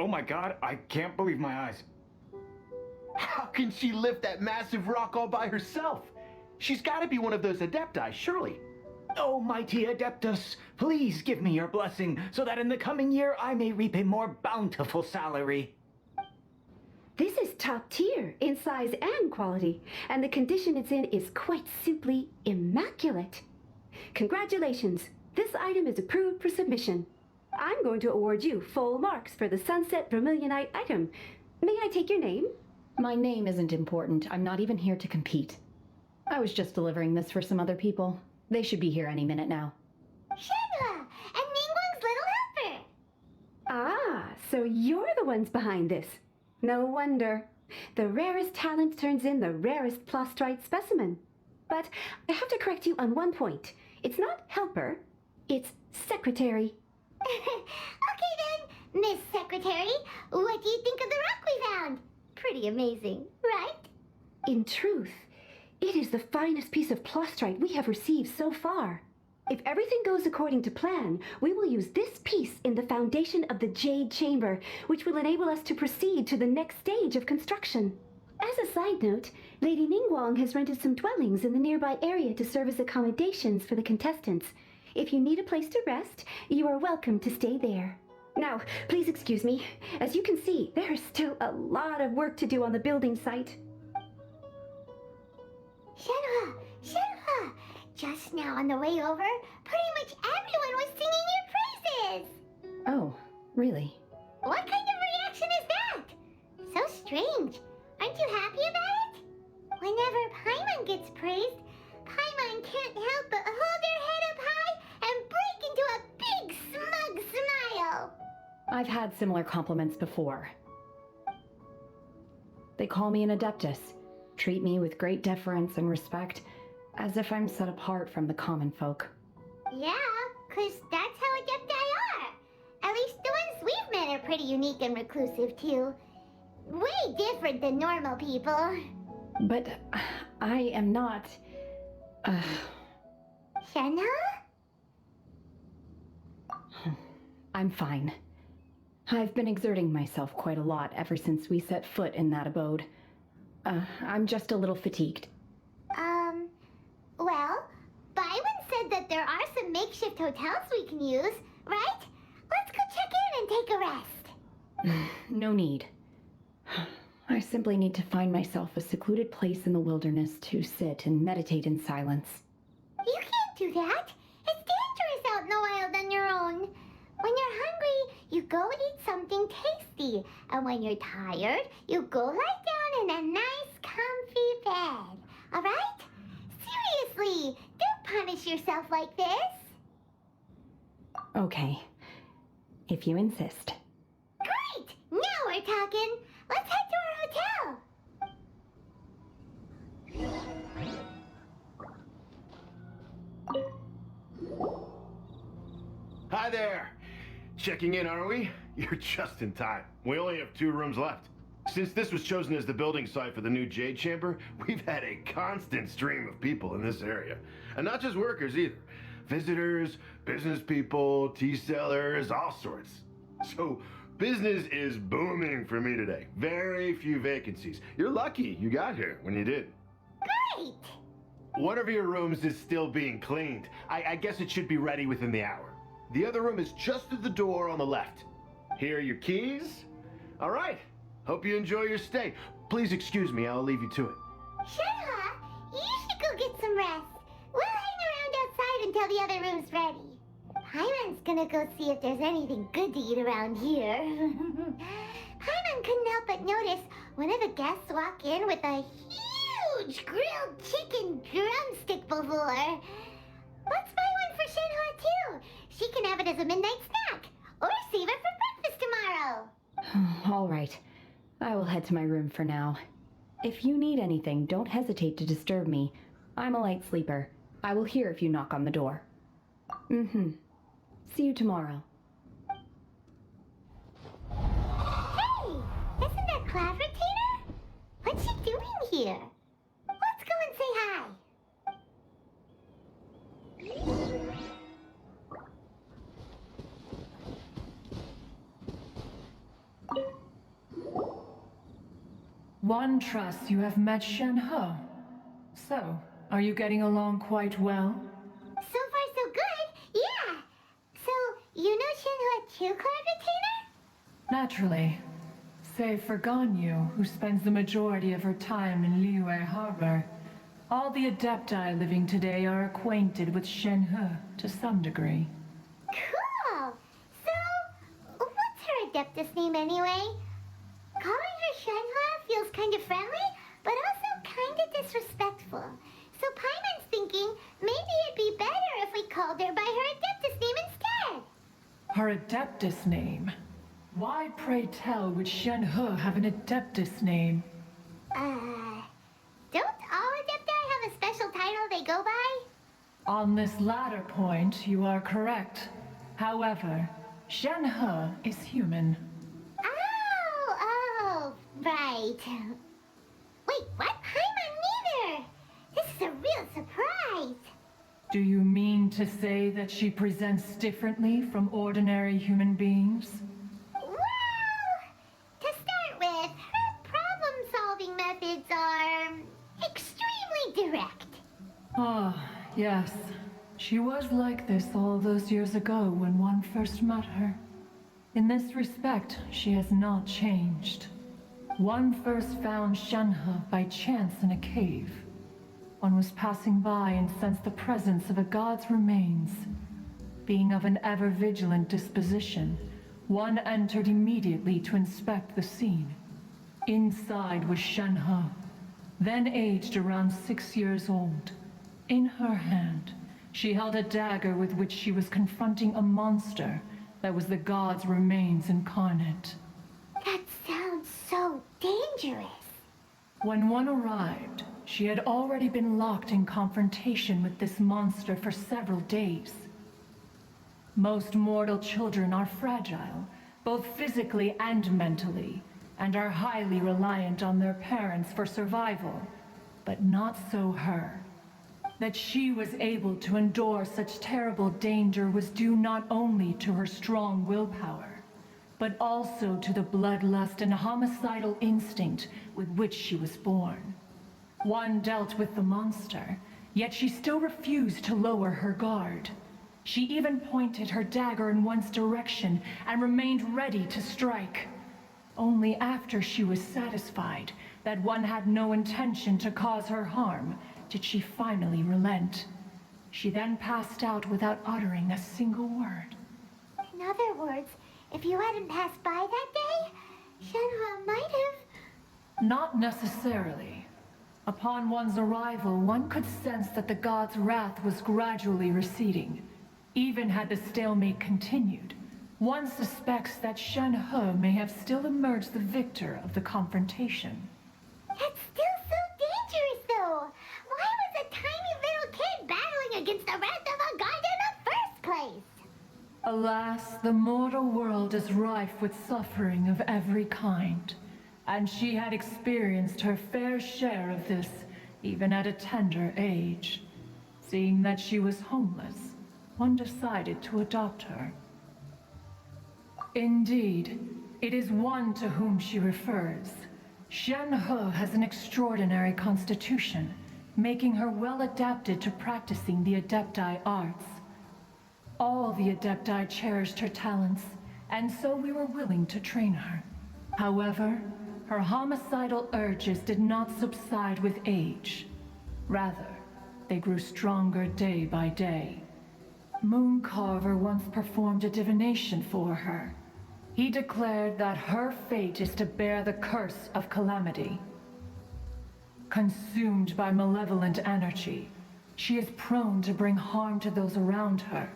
Oh my god, I can't believe my eyes. How can she lift that massive rock all by herself? She's gotta be one of those Adepti, surely. Oh, mighty Adeptus, please give me your blessing so that in the coming year I may reap a more bountiful salary. This is top tier in size and quality, and the condition it's in is quite simply immaculate. Congratulations, this item is approved for submission. I'm going to award you full marks for the Sunset Vermilionite item. May I take your name? My name isn't important. I'm not even here to compete. I was just delivering this for some other people. They should be here any minute now. Shenhe, and Ningguang's little helper. Ah, so you're the ones behind this. No wonder. The rarest talent turns in the rarest plastrite specimen. But I have to correct you on one point. It's not helper, it's secretary. Okay then, Miss Secretary, what do you think of the rock we found? Pretty amazing, right? In truth, it is the finest piece of plastrite we have received so far. If everything goes according to plan, we will use this piece in the foundation of the Jade Chamber, which will enable us to proceed to the next stage of construction. As a side note, Lady Ningguang has rented some dwellings in the nearby area to serve as accommodations for the contestants. If you need a place to rest, you are welcome to stay there. Now, please excuse me. As you can see, there is still a lot of work to do on the building site. Shenhe, just now on the way over, pretty much everyone was singing your praises. Oh, really? What kind of reaction is that? So strange. Aren't you happy about it? Whenever Paimon gets praised, Paimon can't help but hold her head up high and break into a big smug smile. I've had similar compliments before. They call me an Adeptus, treat me with great deference and respect, as if I'm set apart from the common folk. Yeah, 'cause that's how Adepti are. At least the ones we've met are pretty unique and reclusive too. Way different than normal people. But I am not... Shenhe? I'm fine. I've been exerting myself quite a lot ever since we set foot in that abode. I'm just a little fatigued. Well, Byron said that there are some makeshift hotels we can use, right? Let's go check in and take a rest. No need. I simply need to find myself a secluded place in the wilderness to sit and meditate in silence. You can't do that. It's dangerous out in the wild on your own. When you're hungry, you go eat something tasty. And when you're tired, you go lie down in a nice, comfy bed. All right? Seriously, don't punish yourself like this. Okay, if you insist. Great! Now we're talking. Let's head to our hotel. Hi there. Checking in, are we? You're just in time. We only have 2 rooms left. Since this was chosen as the building site for the new Jade Chamber, we've had a constant stream of people in this area. And not just workers either. Visitors, business people, tea sellers, all sorts. So, business is booming for me today. Very few vacancies. You're lucky you got here when you did. Great! One of your rooms is still being cleaned. I guess it should be ready within the hour. The other room is just at the door on the left. Here are your keys. All right. Hope you enjoy your stay. Please excuse me, I'll leave you to it. Shenhe, you should go get some rest. We'll hang around outside until the other room's ready. Paimon's gonna go see if there's anything good to eat around here. Paimon couldn't help but notice one of the guests walk in with a huge grilled chicken drumstick before. Let's buy one for Shenhe too. She can have it as a midnight snack. Or save it for breakfast tomorrow. All right. I will head to my room for now. If you need anything, don't hesitate to disturb me. I'm a light sleeper. I will hear if you knock on the door. See you tomorrow. Hey! Isn't that Claveratina? What's she doing here? Let's go and say hi. One trusts you have met Shenhe. So, are you getting along quite well? So far, so good. Yeah. So, you know Shenhe too, Clever Retainer? Naturally. Save for Ganyu, who spends the majority of her time in Liyue Harbor. All the Adepti living today are acquainted with Shenhe to some degree. Cool. So, what's her Adeptus name anyway? Calling her Shenhe feels kind of friendly, but also kind of disrespectful. So Paimon's thinking maybe it'd be better if we called her by her Adeptus name instead. Her Adeptus name? Why, pray tell, would Shenhe have an Adeptus name? Don't all Adepti have a special title they go by? On this latter point, you are correct. However, Shenhe is human. Oh, right. Wait, what? Paimon neither! This is a real surprise! Do you mean to say that she presents differently from ordinary human beings? Well, to start with, her problem-solving methods are extremely direct. Ah, yes. She was like this all those years ago when one first met her. In this respect, she has not changed. One first found Shenhe by chance in a cave. One was passing by and sensed the presence of a god's remains. Being of an ever-vigilant disposition, one entered immediately to inspect the scene. Inside was Shenhe, then aged around 6 years old. In her hand, she held a dagger with which she was confronting a monster that was the god's remains incarnate. That sounds so dangerous. When one arrived, she had already been locked in confrontation with this monster for several days. Most mortal children are fragile, both physically and mentally, and are highly reliant on their parents for survival. But not so her. That she was able to endure such terrible danger was due not only to her strong willpower, but also to the bloodlust and homicidal instinct with which she was born. One dealt with the monster, yet she still refused to lower her guard. She even pointed her dagger in one's direction and remained ready to strike. Only after she was satisfied that one had no intention to cause her harm did she finally relent. She then passed out without uttering a single word. In other words, if you hadn't passed by that day, Shenhe might have... Not necessarily. Upon one's arrival, one could sense that the god's wrath was gradually receding. Even had the stalemate continued, one suspects that Shenhe may have still emerged the victor of the confrontation. That's still so dangerous, though. Why was a tiny little kid battling against the wrath of a god in the first place? Alas, the mortal world is rife with suffering of every kind, and she had experienced her fair share of this even at a tender age. Seeing that she was homeless, one decided to adopt her. Indeed, it is one to whom she refers. Shenhe has an extraordinary constitution, making her well adapted to practicing the Adepti arts. All the Adepti cherished her talents, and so we were willing to train her. However, her homicidal urges did not subside with age. Rather, they grew stronger day by day. Mooncarver once performed a divination for her. He declared that her fate is to bear the curse of calamity. Consumed by malevolent energy, she is prone to bring harm to those around her.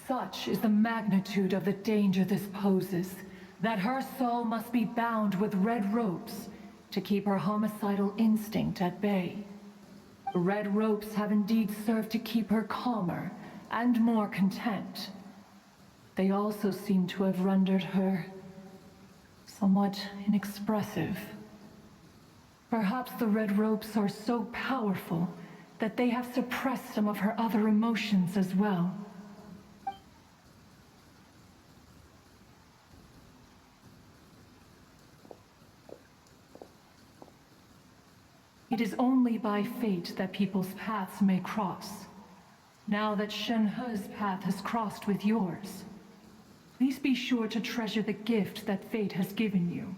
Such is the magnitude of the danger this poses, that her soul must be bound with red ropes to keep her homicidal instinct at bay. Red ropes have indeed served to keep her calmer and more content. They also seem to have rendered her somewhat inexpressive. Perhaps the red ropes are so powerful that they have suppressed some of her other emotions as well. It is only by fate that people's paths may cross. Now that Shenhe's path has crossed with yours, please be sure to treasure the gift that fate has given you,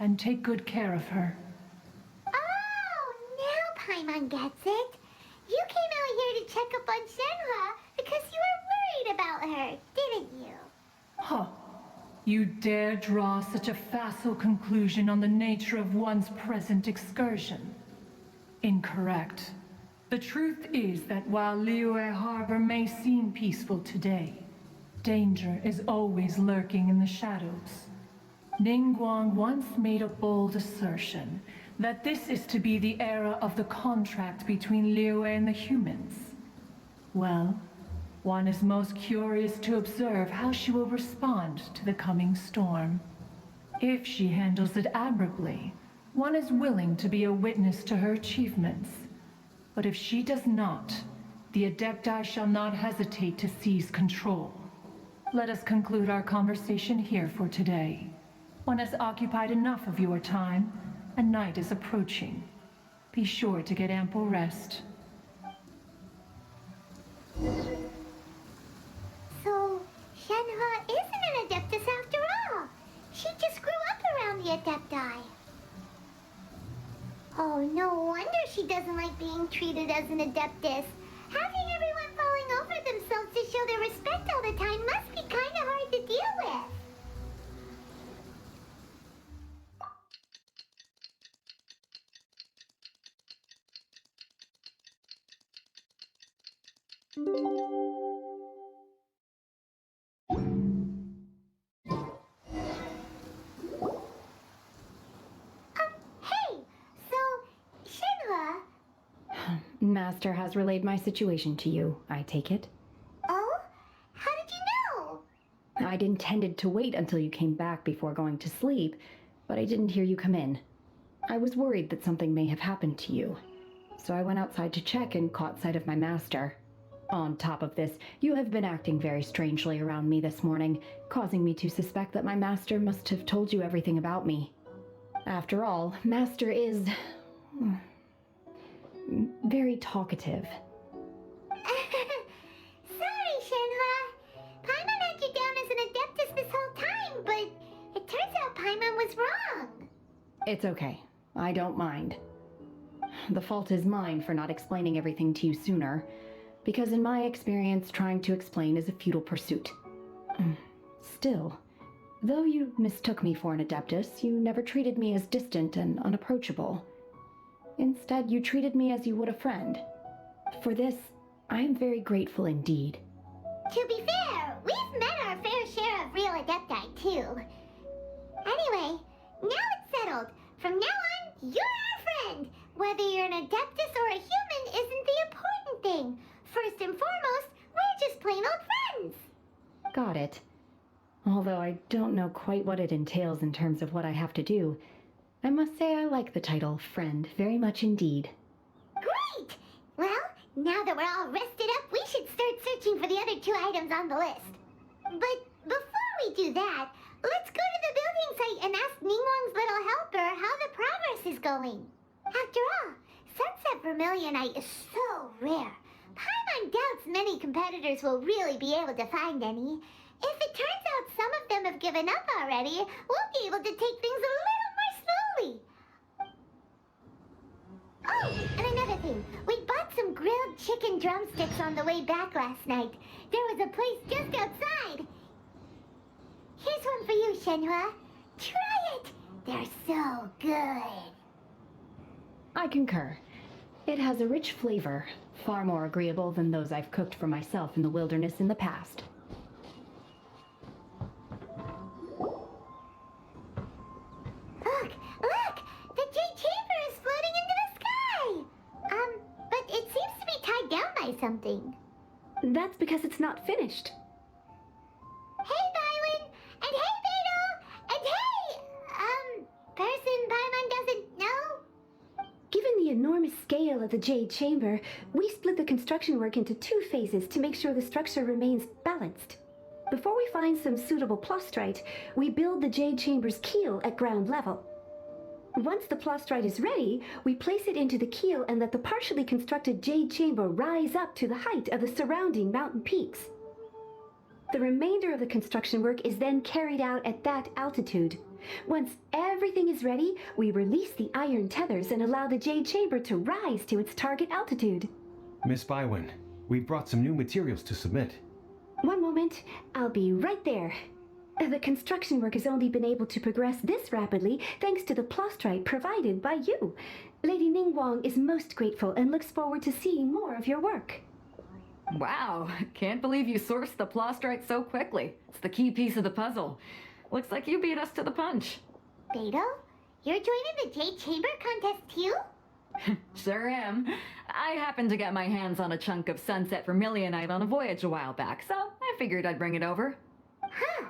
and take good care of her. Oh, now Paimon gets it. You came out here to check up on Shenhe because you were worried about her, didn't you? Huh. You dare draw such a facile conclusion on the nature of one's present excursion? Incorrect. The truth is that while Liyue Harbor may seem peaceful today, danger is always lurking in the shadows. Ningguang once made a bold assertion that this is to be the era of the contract between Liyue and the humans. Well, one is most curious to observe how she will respond to the coming storm. If she handles it admirably, one is willing to be a witness to her achievements. But if she does not, the Adepti shall not hesitate to seize control. Let us conclude our conversation here for today. One has occupied enough of your time, and night is approaching. Be sure to get ample rest. So, Shenhe isn't an Adeptus after all. She just grew up around the Adepti. Oh, no wonder she doesn't like being treated as an Adeptus. Having everyone falling over themselves to show their respect all the time must be kind of hard to deal with. Hey, so, Shenhe. Master has relayed my situation to you, I take it. Oh? How did you know? I'd intended to wait until you came back before going to sleep, but I didn't hear you come in. I was worried that something may have happened to you, so I went outside to check and caught sight of my master. On top of this, you have been acting very strangely around me this morning, causing me to suspect that my master must have told you everything about me. After all, Master is very talkative. Sorry, Shenhe. Paimon had you down as an Adeptus this whole time, but it turns out Paimon was wrong. It's okay. I don't mind. The fault is mine for not explaining everything to you sooner, because in my experience, trying to explain is a futile pursuit. Still, though you mistook me for an Adeptus, you never treated me as distant and unapproachable. Instead, you treated me as you would a friend. For this, I am very grateful indeed. To be fair, we've met our fair share of real Adepti, too. Anyway, now it's settled. From now on, you're our friend. Whether you're an Adeptus or a human isn't the important thing. First and foremost, we're just plain old friends. Got it. Although I don't know quite what it entails in terms of what I have to do, I must say I like the title friend very much indeed. Great! Well, now that we're all rested up, we should start searching for the other 2 items on the list. But before we do that, let's go to the building site and ask Ningguang's little helper how the progress is going. After all, Sunset Vermilionite is so rare. Paimon doubts many competitors will really be able to find any. If it turns out some of them have given up already, we'll be able to take things a little more slowly. Oh, and another thing. We bought some grilled chicken drumsticks on the way back last night. There was a place just outside. Here's one for you, Shenhe. Try it. They're so good. I concur. It has a rich flavor, far more agreeable than those I've cooked for myself in the wilderness in the past. Look! The Jade Chamber is floating into the sky! But it seems to be tied down by something. That's because it's not finished. Hey, Bylin! And hey, Beto! And hey, person Paimon doesn't know? Given the enormous scale of the Jade Chamber, we split the construction work into 2 phases to make sure the structure remains balanced. Before we find some suitable plustrite, we build the Jade Chamber's keel at ground level. Once the plastrite is ready, we place it into the keel and let the partially constructed jade chamber rise up to the height of the surrounding mountain peaks. The remainder of the construction work is then carried out at that altitude. Once everything is ready, we release the iron tethers and allow the jade chamber to rise to its target altitude. Miss Bywin, we've brought some new materials to submit. One moment, I'll be right there. The construction work has only been able to progress this rapidly thanks to the plastrite provided by you. Lady Ningguang is most grateful and looks forward to seeing more of your work. Wow, can't believe you sourced the plastrite so quickly. It's the key piece of the puzzle. Looks like you beat us to the punch. Beto, you're joining the Jade Chamber contest too? Sure am. I happened to get my hands on a chunk of sunset vermilionite on a voyage a while back, so I figured I'd bring it over. Huh.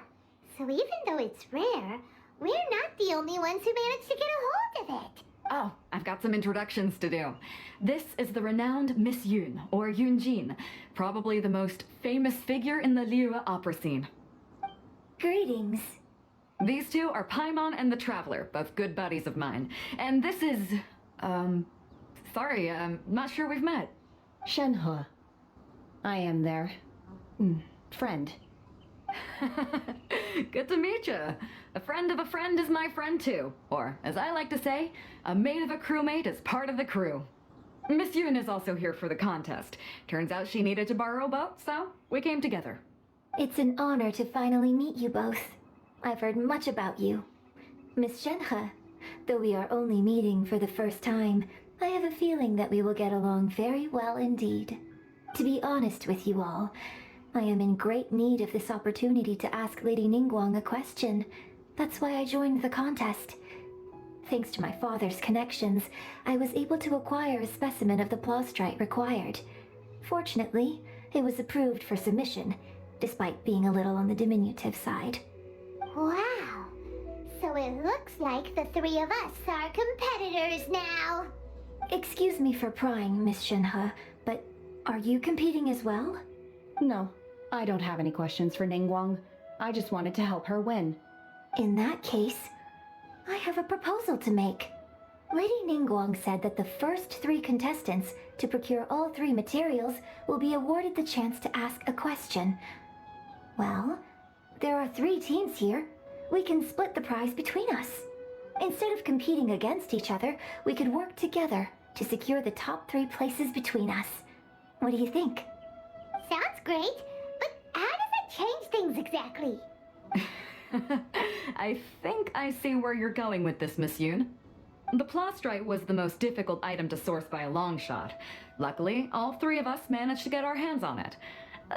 So even though it's rare, we're not the only ones who managed to get a hold of it. Oh, I've got some introductions to do. This is the renowned Miss Yun, or Yun Jin, probably the most famous figure in the Liyue opera scene. Greetings. These two are Paimon and the Traveler, both good buddies of mine. And this is, sorry, I'm not sure we've met. Shenhe. I am their friend. Good to meet you. A friend of a friend is my friend too. Or, as I like to say, a mate of a crewmate is part of the crew. Miss Yun is also here for the contest. Turns out she needed to borrow a boat, so we came together. It's an honor to finally meet you both. I've heard much about you. Miss Shenhe, though we are only meeting for the first time, I have a feeling that we will get along very well indeed. To be honest with you all, I am in great need of this opportunity to ask Lady Ningguang a question. That's why I joined the contest. Thanks to my father's connections, I was able to acquire a specimen of the plastrite required. Fortunately, it was approved for submission, despite being a little on the diminutive side. Wow. So it looks like the three of us are competitors now. Excuse me for prying, Miss Shenhe, but are you competing as well? No, I don't have any questions for Ningguang. I just wanted to help her win. In that case, I have a proposal to make. Lady Ningguang said that the first 3 contestants to procure all 3 materials will be awarded the chance to ask a question. Well, there are 3 teams here. We can split the prize between us. Instead of competing against each other, we could work together to secure the top 3 places between us. What do you think? Sounds great, but how does it change things exactly? I think I see where you're going with this, Miss Yun. The plastrite was the most difficult item to source by a long shot. Luckily, all 3 of us managed to get our hands on it.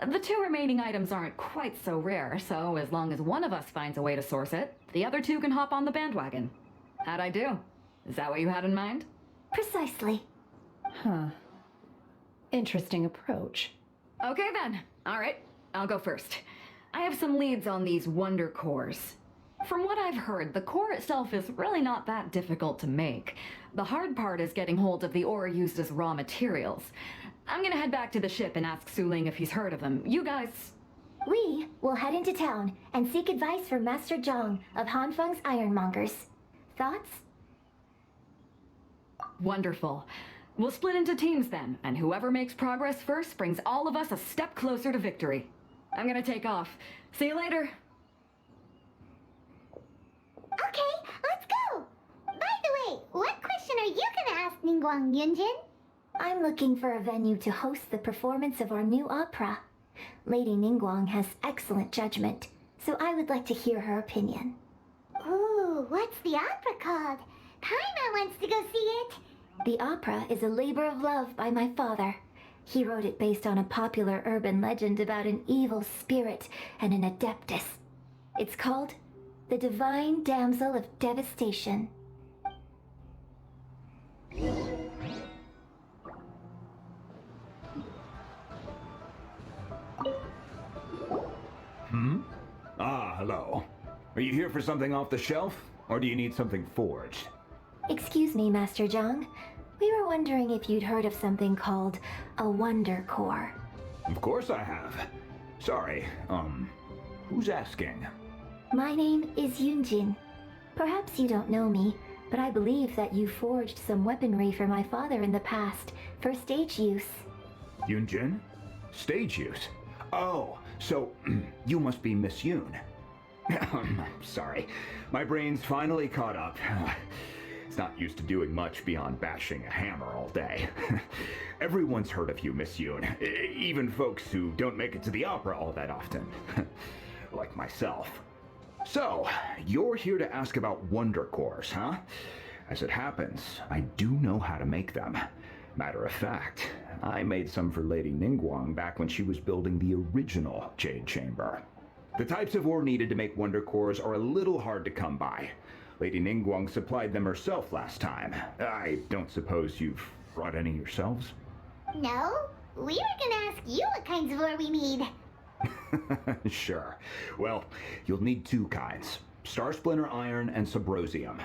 The 2 remaining items aren't quite so rare, so as long as one of us finds a way to source it, the other 2 can hop on the bandwagon. How'd I do? Is that what you had in mind? Precisely. Huh. Interesting approach. Okay then. All right, I'll go first. I have some leads on these wonder cores. From what I've heard, the core itself is really not that difficult to make. The hard part is getting hold of the ore used as raw materials. I'm gonna head back to the ship and ask Suling if he's heard of them. You guys... We will head into town and seek advice from Master Zhang of Hanfeng's Ironmongers. Thoughts? Wonderful. We'll split into teams then, and whoever makes progress first brings all of us a step closer to victory. I'm gonna take off. See you later. Okay, let's go. By the way, what question are you gonna ask Ningguang, Yun Jin? I'm looking for a venue to host the performance of our new opera. Lady Ningguang has excellent judgment, so I would like to hear her opinion. Ooh, what's the opera called? Paimon wants to go see it. The opera is a labor of love by my father. He wrote it based on a popular urban legend about an evil spirit and an adeptus. It's called The Divine Damsel of Devastation. Ah, hello. Are you here for something off the shelf, or do you need something forged? Excuse me, Master Zhang. We were wondering if you'd heard of something called a Wonder Core. Of course I have. Sorry, who's asking? My name is Yun Jin. Perhaps you don't know me, but I believe that you forged some weaponry for my father in the past, for stage use. Yun Jin? Stage use? Oh, so you must be Miss Yun. Sorry, my brain's finally caught up. It's not used to doing much beyond bashing a hammer all day. Everyone's heard of you, Miss Yun, even folks who don't make it to the opera all that often. Like myself. So, you're here to ask about wonder cores, huh? As it happens, I do know how to make them. Matter of fact, I made some for Lady Ningguang back when she was building the original Jade Chamber. The types of ore needed to make wonder cores are a little hard to come by. Lady Ningguang supplied them herself last time. I don't suppose you've brought any yourselves? No, we were gonna ask you what kinds of ore we need. Sure. Well, you'll need two kinds. Star Splinter Iron and Subrosium.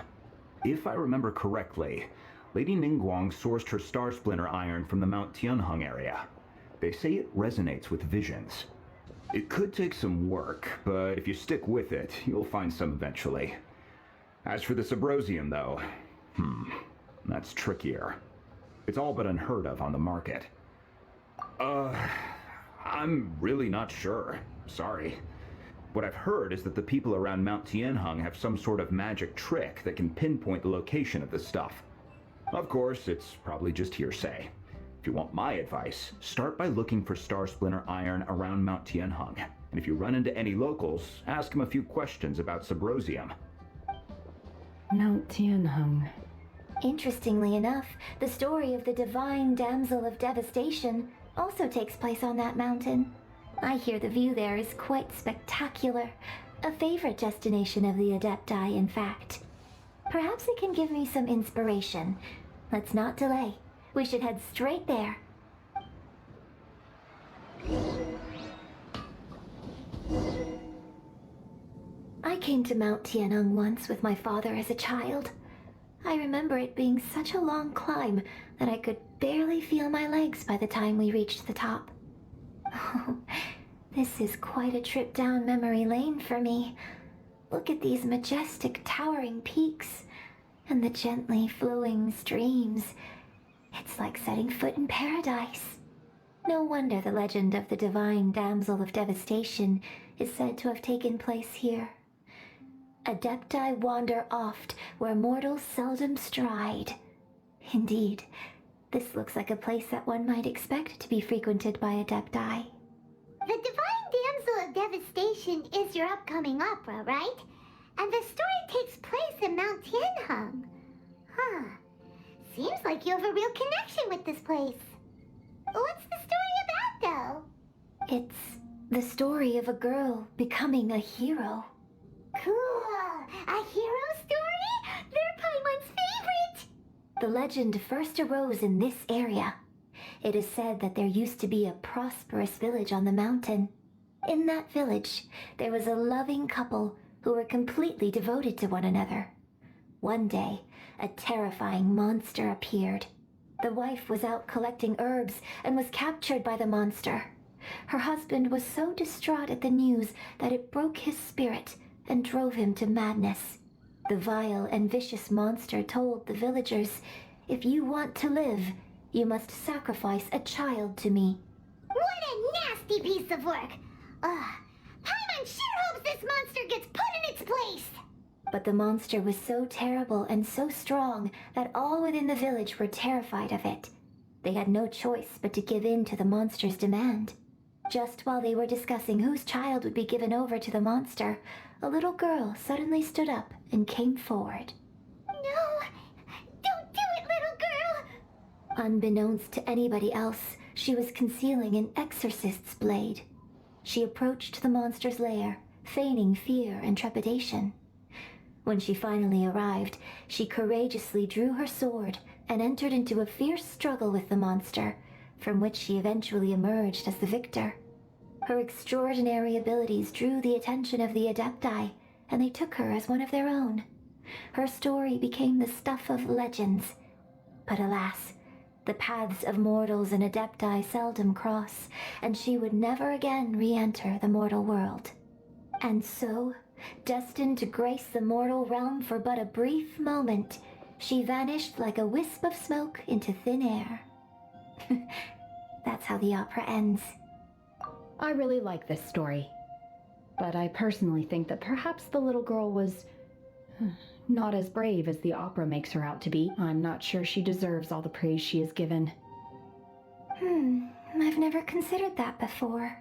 If I remember correctly, Lady Ningguang sourced her Star Splinter Iron from the Mount Tianheng area. They say it resonates with visions. It could take some work, but if you stick with it, you'll find some eventually. As for the Subrosium, though, that's trickier. It's all but unheard of on the market. I'm really not sure. Sorry. What I've heard is that the people around Mount Tianheng have some sort of magic trick that can pinpoint the location of the stuff. Of course, it's probably just hearsay. If you want my advice, start by looking for Star Splinter Iron around Mount Tianheng. And if you run into any locals, ask them a few questions about Subrosium. Mount Tianheng. Interestingly enough, the story of the divine damsel of devastation also takes place on that mountain. I hear the view there is quite spectacular. A favorite destination of the Adepti, in fact. Perhaps it can give me some inspiration. Let's not delay. We should head straight there. I came to Mount Tianheng once with my father as a child. I remember it being such a long climb that I could barely feel my legs by the time we reached the top. Oh, this is quite a trip down memory lane for me. Look at these majestic towering peaks and the gently flowing streams. It's like setting foot in paradise. No wonder the legend of the divine damsel of devastation is said to have taken place here. Adepti wander oft where mortals seldom stride. Indeed, this looks like a place that one might expect to be frequented by Adepti. The Divine Damsel of Devastation is your upcoming opera, right? And the story takes place in Mount Tianheng. Huh. Seems like you have a real connection with this place. What's the story about, though? It's the story of a girl becoming a hero. Cool. A hero story? They're Paimon's favorite. The legend first arose in this area. It is said that there used to be a prosperous village on the mountain. In that village, there was a loving couple who were completely devoted to one another. One day, a terrifying monster appeared. The wife was out collecting herbs and was captured by the monster. Her husband was so distraught at the news that it broke his spirit and drove him to madness. The vile and vicious monster told the villagers, "If you want to live, you must sacrifice a child to me." What a nasty piece of work! Paimon sure hopes this monster gets put in its place! But the monster was so terrible and so strong that all within the village were terrified of it. They had no choice but to give in to the monster's demand. Just while they were discussing whose child would be given over to the monster, a little girl suddenly stood up and came forward. No! Don't do it, little girl! Unbeknownst to anybody else, she was concealing an exorcist's blade. She approached the monster's lair, feigning fear and trepidation. When she finally arrived, she courageously drew her sword and entered into a fierce struggle with the monster, from which she eventually emerged as the victor. Her extraordinary abilities drew the attention of the Adepti, and they took her as one of their own. Her story became the stuff of legends. But alas, the paths of mortals and Adepti seldom cross, and she would never again re-enter the mortal world. And so, destined to grace the mortal realm for but a brief moment, She vanished like a wisp of smoke into thin air. That's how the opera ends. I really like this story. But I personally think that perhaps the little girl was not as brave as the opera makes her out to be. I'm not sure she deserves all the praise she is given. I've never considered that before.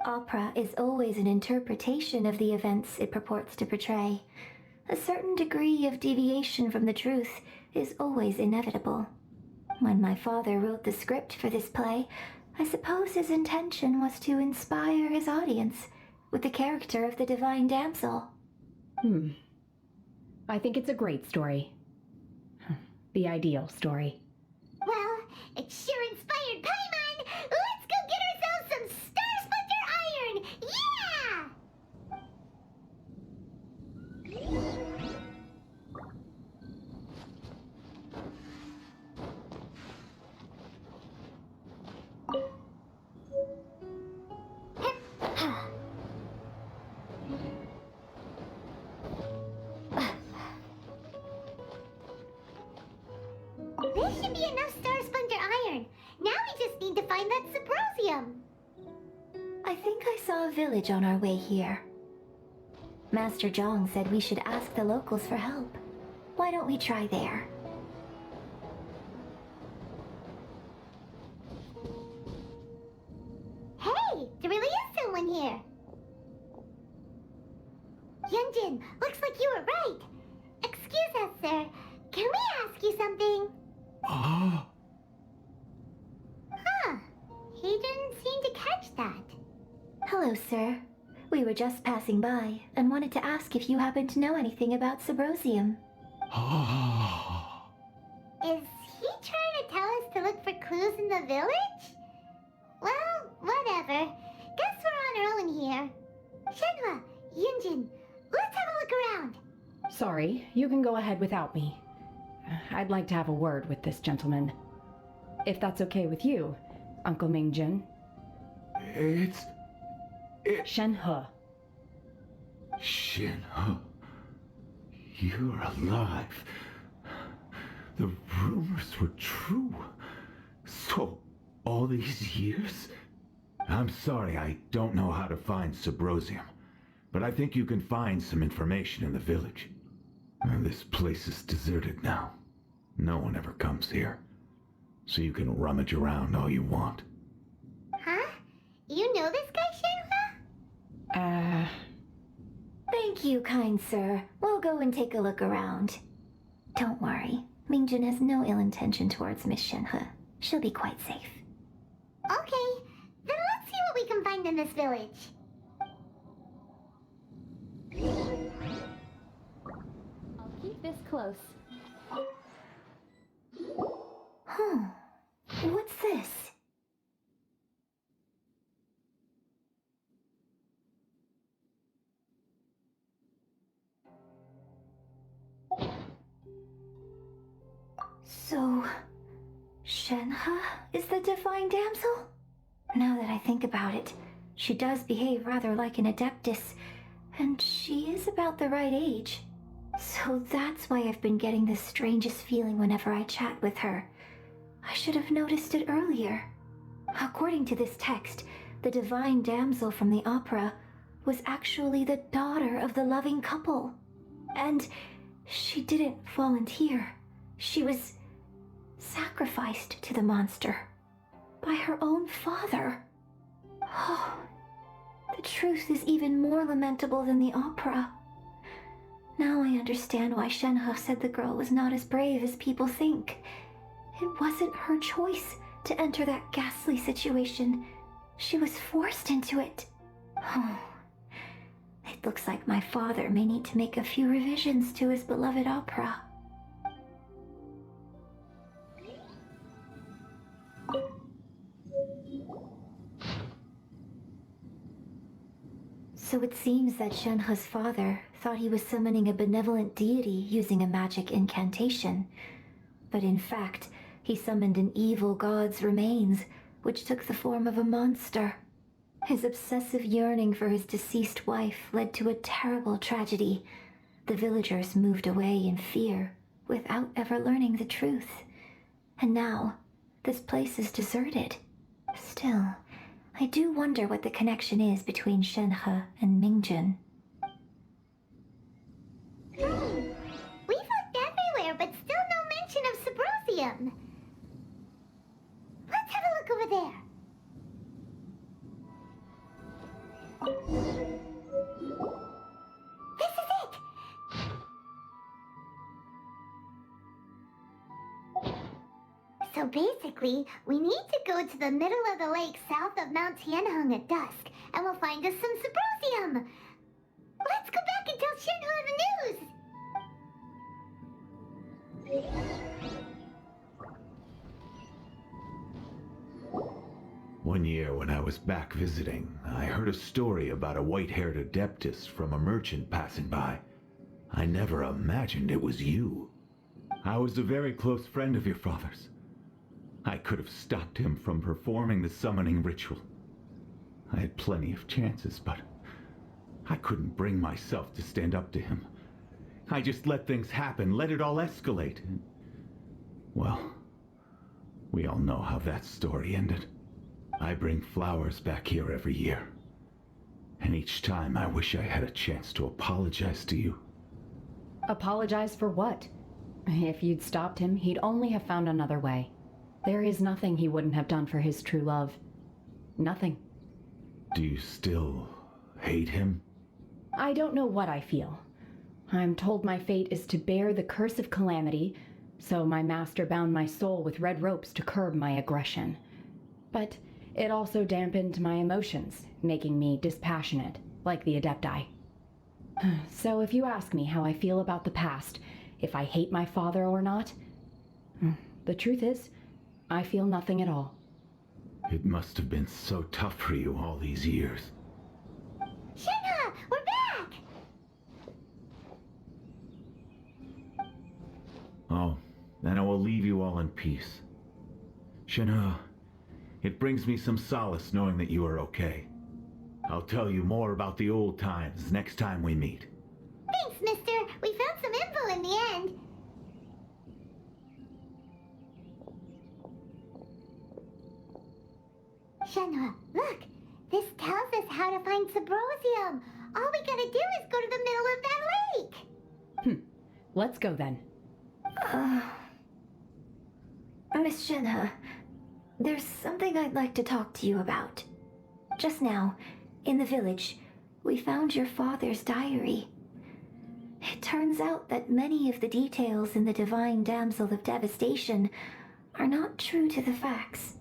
Opera is always an interpretation of the events it purports to portray. A certain degree of deviation from the truth is always inevitable. When my father wrote the script for this play, I suppose his intention was to inspire his audience with the character of the divine damsel. I think it's a great story. The ideal story. Well, it sure inspired Paimon! Let's go get ourselves some Star Splinter Iron! Yeah! This should be enough Star Splinter Iron. Now we just need to find that Subrosium. I think I saw a village on our way here. Master Zhang said we should ask the locals for help. Why don't we try there? Hey, there really is someone here. Yun Jin, looks like you were right. Excuse us, sir. Can we ask you something? Huh. He didn't seem to catch that. Hello, sir. We were just passing by and wanted to ask if you happen to know anything about Subrosium. Is he trying to tell us to look for clues in the village? Well, whatever. Guess we're on our own here. Shenhe, Yun Jin, let's have a look around. Sorry, you can go ahead without me. I'd like to have a word with this gentleman. If that's okay with you, Uncle Mingjin. It's Shenhe. Shenhe. You're alive. The rumors were true. So, all these years? I'm sorry, I don't know how to find Subrosium, but I think you can find some information in the village. This place is deserted now. No one ever comes here. So you can rummage around all you want. Huh? You know this guy, Shenhe? Thank you, kind sir. We'll go and take a look around. Don't worry. Mingjin has no ill intention towards Miss Shenhe. She'll be quite safe. Okay, then let's see what we can find in this village. I'll keep this close. What's this? So, Shenhe is the divine damsel? Now that I think about it, she does behave rather like an adeptus, and she is about the right age. So that's why I've been getting the strangest feeling whenever I chat with her. I should have noticed it earlier. According to this text, the divine damsel from the opera was actually the daughter of the loving couple. And she didn't volunteer. She was sacrificed to the monster by her own father. Oh, the truth is even more lamentable than the opera. Now I understand why Shenhe said the girl was not as brave as people think. It wasn't her choice to enter that ghastly situation. She was forced into it. Oh, it looks like my father may need to make a few revisions to his beloved opera. So it seems that Shenhe's father thought he was summoning a benevolent deity using a magic incantation. But in fact, he summoned an evil god's remains, which took the form of a monster. His obsessive yearning for his deceased wife led to a terrible tragedy, The villagers moved away in fear without ever learning the truth. And now, this place is deserted. Still, I do wonder what the connection is between Shenhe and Mingjin. We've looked everywhere, but still no mention of Subrosium. Let's have a look over there. This is it! So basically, we need to go to the middle of the lake south of Mount Tianheng at dusk, and we'll find us some Subrosium! Let's go back and tell Shenhe the news! One year when I was back visiting, I heard a story about a white-haired adeptus from a merchant passing by. I never imagined it was you. I was a very close friend of your father's. I could have stopped him from performing the summoning ritual. I had plenty of chances, but I couldn't bring myself to stand up to him. I just let things happen, let it all escalate. Well, we all know how that story ended. I bring flowers back here every year. And each time I wish I had a chance to apologize to you. Apologize for what? If you'd stopped him, he'd only have found another way. There is nothing he wouldn't have done for his true love. Nothing. Do you still hate him? I don't know what I feel. I'm told my fate is to bear the curse of calamity, so my master bound my soul with red ropes to curb my aggression. But it also dampened my emotions, making me dispassionate, like the Adepti. So if you ask me how I feel about the past, if I hate my father or not, the truth is, I feel nothing at all. It must have been so tough for you all these years. Shenhe, we're back! Oh, then I will leave you all in peace. Shenhe, it brings me some solace knowing that you are okay. I'll tell you more about the old times next time we meet. Thanks, mister. We found some info in the end. Shenhe, look. This tells us how to find Subrosium. All we gotta do is go to the middle of that lake. Let's go then. Miss Shenhe, there's something I'd like to talk to you about. Just now, in the village, we found your father's diary. It turns out that many of the details in the Divine Damsel of Devastation are not true to the facts.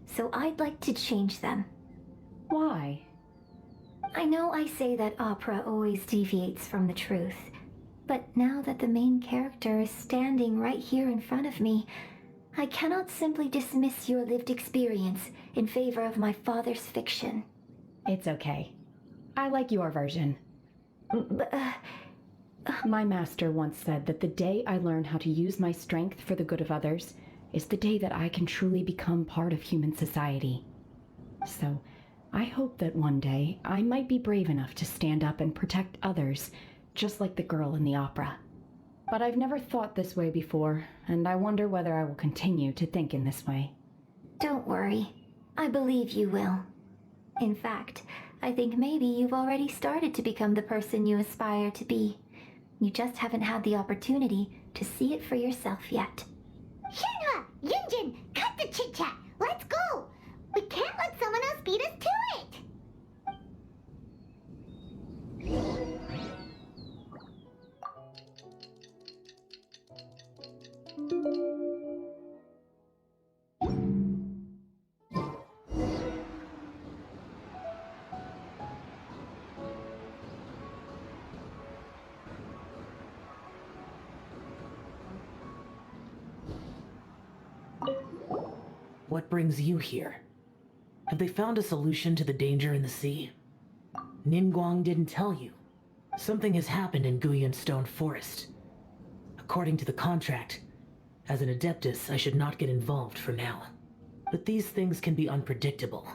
So I'd like to change them. Why? I know I say that opera always deviates from the truth, but now that the main character is standing right here in front of me, I cannot simply dismiss your lived experience in favor of my father's fiction. It's okay. I like your version. My master once said that the day I learn how to use my strength for the good of others is the day that I can truly become part of human society. So, I hope that one day I might be brave enough to stand up and protect others, just like the girl in the opera. But I've never thought this way before, and I wonder whether I will continue to think in this way. Don't worry. I believe you will. In fact, I think maybe you've already started to become the person you aspire to be. You just haven't had the opportunity to see it for yourself yet. Shenhe, Yun Jin, cut the chit-chat. Let's go. We can't let someone else beat us to it. What brings you here? Have they found a solution to the danger in the sea? Ningguang didn't tell you. Something has happened in Guyun Stone Forest. According to the contract, as an Adeptus, I should not get involved for now. But these things can be unpredictable.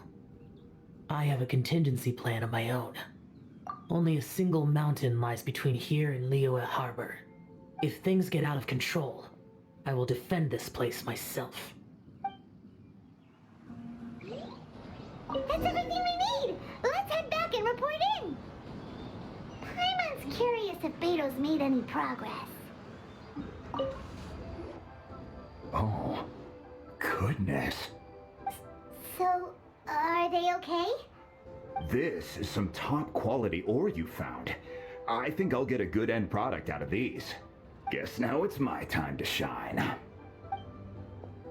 I have a contingency plan of my own. Only a single mountain lies between here and Liyue Harbor. If things get out of control, I will defend this place myself. That's everything we need! Let's head back and report in! Paimon's curious if Beto's made any progress. Oh, goodness. So, are they okay? This is some top quality ore you found. I think I'll get a good end product out of these. Guess now it's my time to shine.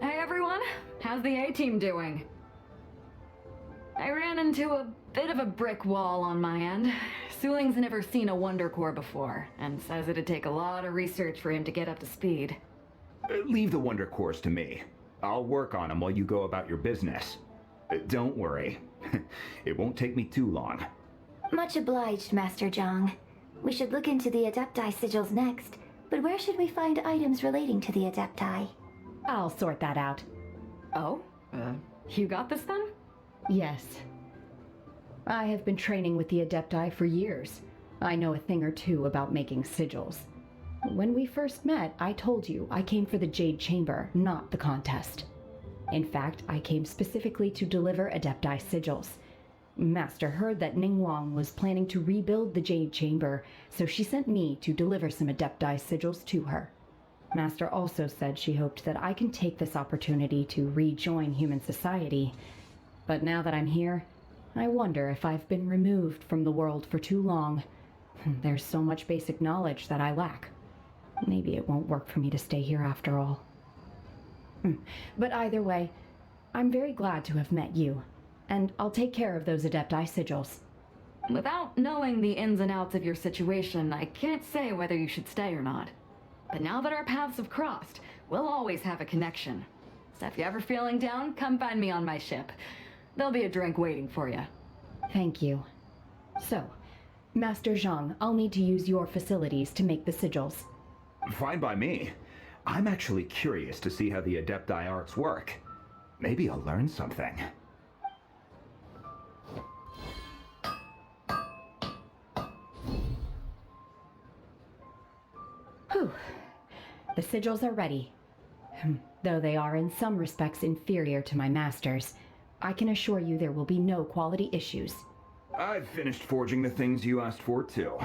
Hey everyone, how's the A-team doing? I ran into a bit of a brick wall on my end. Suling's never seen a Wonder Core before, and says it'd take a lot of research for him to get up to speed. Leave the Wonder Cores to me. I'll work on them while you go about your business. Don't worry. It won't take me too long. Much obliged, Master Zhang. We should look into the Adepti sigils next, but where should we find items relating to the Adepti? I'll sort that out. Oh? You got this then? Yes. I have been training with the Adepti for years. I know a thing or two about making sigils. When we first met, I told you I came for the Jade Chamber, not the contest. In fact, I came specifically to deliver Adepti sigils. Master heard that Ningguang was planning to rebuild the Jade Chamber, so she sent me to deliver some Adepti sigils to her. Master also said she hoped that I can take this opportunity to rejoin human society. But now that I'm here, I wonder if I've been removed from the world for too long. There's so much basic knowledge that I lack. Maybe it won't work for me to stay here after all. But either way, I'm very glad to have met you, and I'll take care of those Adepti sigils. Without knowing the ins and outs of your situation, I can't say whether you should stay or not. But now that our paths have crossed, we'll always have a connection. So if you're ever feeling down, come find me on my ship. There'll be a drink waiting for you. Thank you. So, Master Zhang, I'll need to use your facilities to make the sigils. Fine by me. I'm actually curious to see how the Adepti arts work. Maybe I'll learn something. Whew. The sigils are ready. Though they are in some respects inferior to my master's, I can assure you there will be no quality issues. I've finished forging the things you asked for, too.